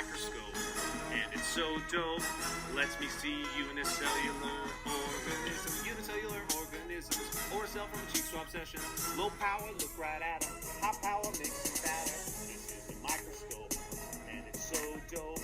microscope, and it's so dope. Lets me see unicellular organisms, or a cell from a cheek swab session. Low power, look right at them. High power makes them fatter. This is a microscope, and it's so dope.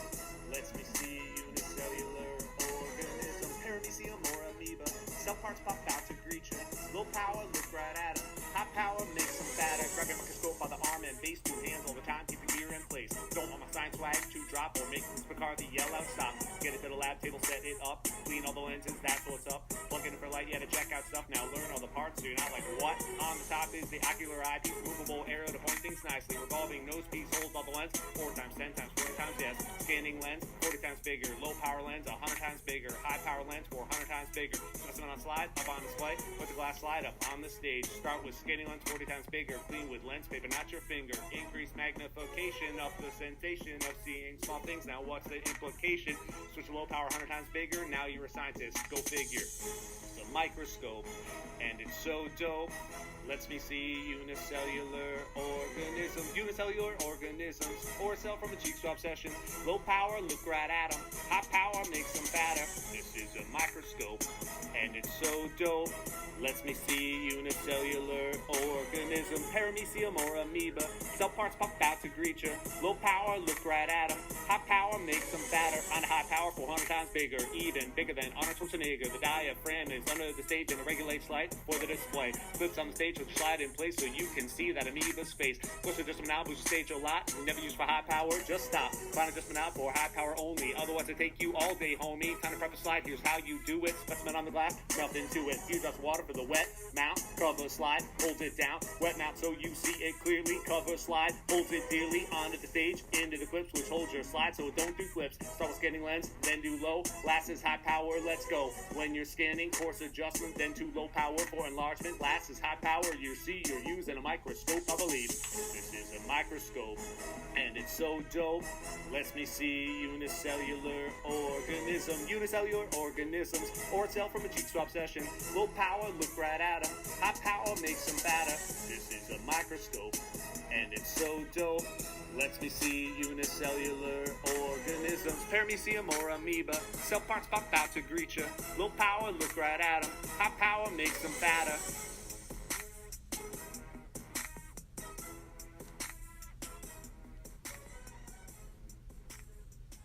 Lets me see unicellular organisms, paramecium or amoeba. Cell parts pop out to greet you. Low power, look right at them. High power makes them fatter. Grab your microscope by the arm and base, two hands all the time, keep your gear in place. Don't want my science swag to drop or make Miss McCarthy yell out stop. Get it to the lab table, set it up, clean all the lenses, that's what's up. Plug in for light, yeah, to check out stuff. Now learn all the parts, so you're not like, what? On the top is the ocular eyepiece, movable arrow to point things nicely. Revolving nose piece holds all the lens, 4 times, 10 times, 20 times, yes. Scanning lens, 40 times bigger. Low power lens, 100 times bigger. High power lens, 400 times bigger. Specimen on slide, up on display, put the glass slide up on the stage. Start with scanning lens, 40 times bigger. Clean with lens paper, not your finger. Increase magnification of the sensation of seeing small things. Now what's the implication? Switch to low power, 100 times bigger. Now you're a scientist, go figure. It's a microscope, and it's so dope. Lets me see unicellular organisms, or a cell from a cheek swab session. Low power, look right at them. High power makes them fatter. This is a microscope, and it's so dope. Lets me see unicellular organism, paramecium or amoeba. Cell parts pop out to greet you. Low power, look right at them. High power makes them fatter. On a high power, 400 times bigger, even bigger than Arnold Schwarzenegger. The diaphragm is under the stage and it regulates light for the display. Clips on the stage will slide in place so you can see that amoeba's face. Push adjustment out, boost the stage a lot. Never use for high power, just stop. Find adjustment out for high power only. Otherwise it'll take you all day, homie. Time to prep a slide, here's how you do it. Specimen on the glass, melt into it. Few drops of water for the wet mount. Cover slide, hold it down. Wet mount so you see it clearly. Cover slide, holds it dearly. Onto the stage, into the clips, which holds your slide so it don't do flips. Start with scanning lens, then do low. Last is high power, let's go. When you're scanning, course adjustment, then to low power for enlargement. Last is high power, you see you're using a microscope, I believe. This is a microscope, and it's so dope. Lets me see unicellular organisms, or a cell from a cheek swab session. Low power, look right at them. High power makes them fatter. This is a microscope, and it's so dope. Lets me see unicellular organisms, paramecium or amoeba. Cell parts pop out to greet you. Low power, look right at them. High power makes them fatter.